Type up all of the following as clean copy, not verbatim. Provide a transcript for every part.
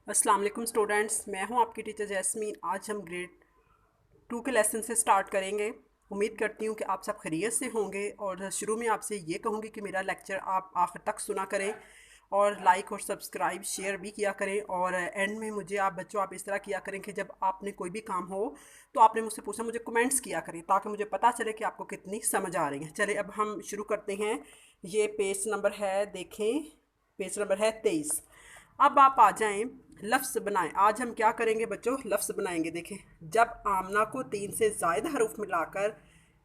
अस्सलाम वालेकुम स्टूडेंट्स, मैं हूं आपकी टीचर जैस्मीन। आज हम ग्रेड 2 के लेसन से स्टार्ट करेंगे। उम्मीद करती हूं कि आप सब खैरियत से होंगे और शुरू में आपसे ये कहूंगी कि मेरा लेक्चर आप आखिर तक सुना करें और लाइक और सब्सक्राइब शेयर भी किया करें। और एंड में मुझे आप बच्चों आप इस तरह किया करें कि जब आपने कोई भी काम हो तो आपने मुझसे पूछा, मुझे कमेंट्स किया करें ताकि मुझे पता चले कि आपको कितनी समझ आ रही है। चले अब हम शुरू करते हैं। ये पेज नंबर है, देखें, पेज नंबर है 23। अब आप आ जाएं, लफ्ज़ बनाएं। आज हम क्या करेंगे बच्चों, लफ्ज़ बनाएंगे। देखें, जब आमना को 3 से ज़ायद हरूफ मिलाकर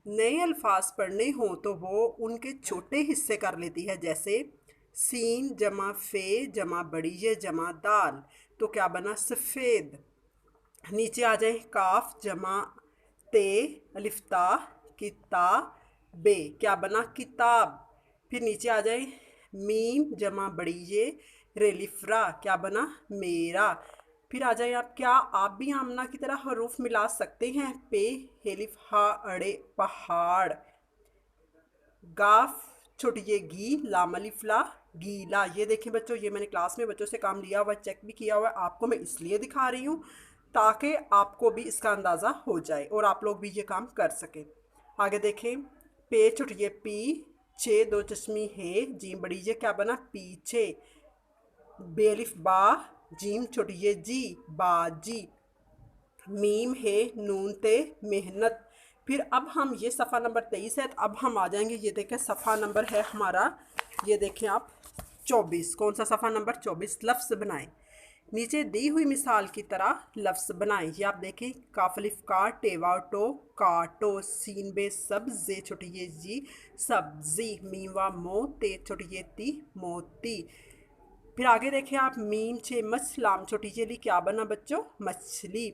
नए अल्फाज पढ़ने हों तो वो उनके छोटे हिस्से कर लेती है, जैसे सीन जमा फे जमा बड़ी ये जमा दाल। तो क्या बना, सफ़ेद। नीचे आ जाए, काफ जमा ते अलिफ्ता किता बे, क्या बना, किताब। फिर नीचे आ जाए, मीम जमा बड़ी ये रेलिफ्रा, क्या बना, मेरा। फिर आ जाए आप, क्या आप भी आमना की तरह हरूफ मिला सकते हैं, पे हेलिफ हा अड़े पहाड़। गाफ छोटी ये गी लाम अलिफ ला गीला। ये देखें बच्चों, ये मैंने क्लास में बच्चों से काम लिया हुआ, चेक भी किया हुआ है। आपको मैं इसलिए दिखा रही हूँ ताकि आपको भी इसका अंदाज़ा हो जाए और आप लोग भी ये काम कर सकें। आगे देखें, पे छोटी ये पी छे दो चश्मी है जी बड़ी ये, क्या बना, पीछे। बेलिफ बा जीम छोटी ये जी बाजी। मीम है नून ते मेहनत। फिर अब हम, ये सफ़ा नंबर 23 है, तो अब हम आ जाएंगे, ये देखें सफ़ा नंबर है हमारा, ये देखें आप 24। कौन सा सफ़ा नंबर 24। लफ्ज़ बनाएं। नीचे दी हुई मिसाल की तरह लफ्ज़ बनाएं। ये आप देखें, काफलिफ का टेवा टो काटो, सीन बे सब जे छोटी ये जी सब्जी, मीवा मो ते छोटी ये ती मोती। फिर आगे देखें आप, मीम छे मछ लाम छोटी ये ली, क्या बना बच्चों, मछली।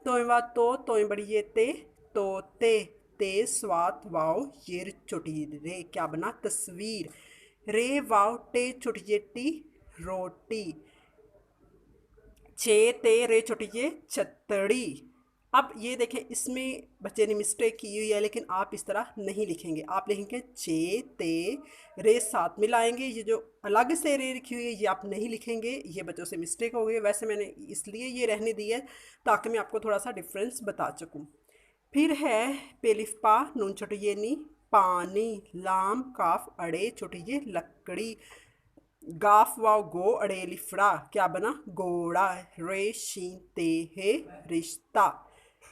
तोयवा तो बड़ी ये ते तोते, ते स्वात वाओ ये छोटी रे, क्या बना, तस्वीर। रे वाओ टे छोटी ये टी रोटी। छे ते रे छोटी ये छतड़ी। अब ये देखें, इसमें बच्चे ने मिस्टेक की हुई है, लेकिन आप इस तरह नहीं लिखेंगे। आप लिखेंगे छे ते रे, साथ मिलाएंगे। ये जो अलग से रे लिखी हुई है ये आप नहीं लिखेंगे, ये बच्चों से मिस्टेक हो गई। वैसे मैंने इसलिए ये रहने दी है ताकि मैं आपको थोड़ा सा डिफरेंस बता सकूँ। फिर है पेलिफ पा नून छोटी ये नी पानी, लाम काफ अड़े छोटी ये लकड़ी। गाफ वाव गो अड़े लिफड़ा, क्या बना, घोड़ा। रे शीन ते है रिश्ता।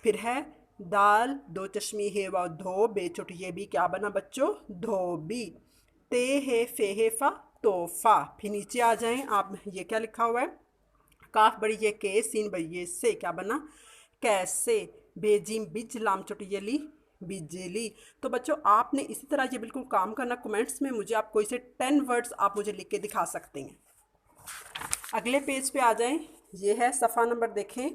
फिर है दाल दो चश्मी है वाव धो बे छोटी ये भी, क्या बना बच्चों, धोबी। ते है फे है फा तोहफा। फिर नीचे आ जाएं आप, ये क्या लिखा हुआ है, काफ बड़ी ये के सीन बड़ी ये से, क्या बना, कैसे। बेजिम बिज लाम छोटी ये ली बिजली। तो बच्चों आपने इसी तरह ये बिल्कुल काम करना। कमेंट्स में मुझे आप कोई से 10 वर्ड्स आप मुझे लिख के दिखा सकते हैं। अगले पेज पे आ जाएं, ये है सफ़ा नंबर, देखें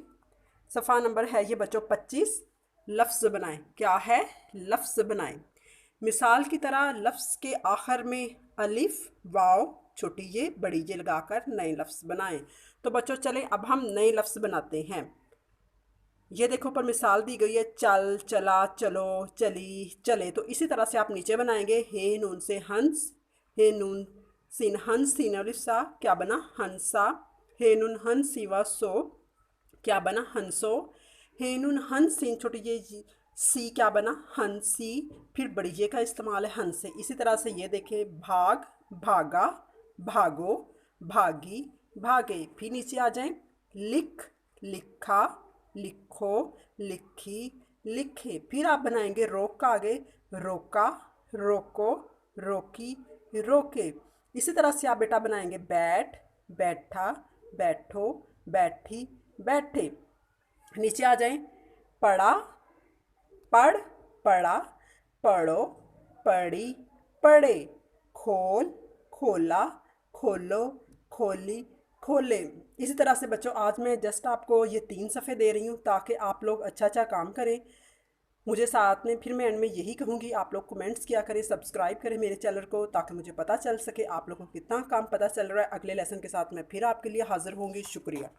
सफ़ा नंबर है ये बच्चों 25। लफ्ज़ बनाएं। क्या है, लफ्ज़ बनाएं। मिसाल की तरह लफ्ज़ के आखिर में अलिफ वाव छोटी ये बड़ी ये लगाकर नए लफ्ज़ बनाएं। तो बच्चों चलें अब हम नए लफ्ज़ बनाते हैं। ये देखो पर मिसाल दी गई है, चल चला चलो चली चले। तो इसी तरह से आप नीचे बनाएंगे, हे नून से हंस, हे नून सीन हंस सीन अलिफ सा, क्या बना, हंसा। हे नून हंस सीवा सो, क्या बना, हंसो। हे नून हंस सीन छोटी ये सी, क्या बना, हंसी। फिर बड़ी ये का इस्तेमाल है हंस से। इसी तरह से ये देखें, भाग भागा भागो भागी भागे। फिर नीचे आ जाएं, लिख लिखा लिखो लिखी लिखे। फिर आप बनाएंगे रोक का आगे, रोका रोको रोकी रोके। इसी तरह से आप बेटा बनाएंगे, बैठ बैठा बैठो बैठी बैठे। नीचे आ जाएं, पढ़ा पढ़ पढ़ा पढ़ो पढ़ी पढ़े। खोल खोला खोलो खोली खोले। इसी तरह से बच्चों आज मैं जस्ट आपको ये 3 सफ़े दे रही हूँ ताकि आप लोग अच्छा अच्छा काम करें मुझे साथ में। फिर मैं एंड में यही कहूँगी, आप लोग कमेंट्स किया करें, सब्सक्राइब करें मेरे चैनल को ताकि मुझे पता चल सके आप लोगों को कितना काम पता चल रहा है। अगले लेसन के साथ मैं फिर आपके लिए हाज़िर होंगी। शुक्रिया।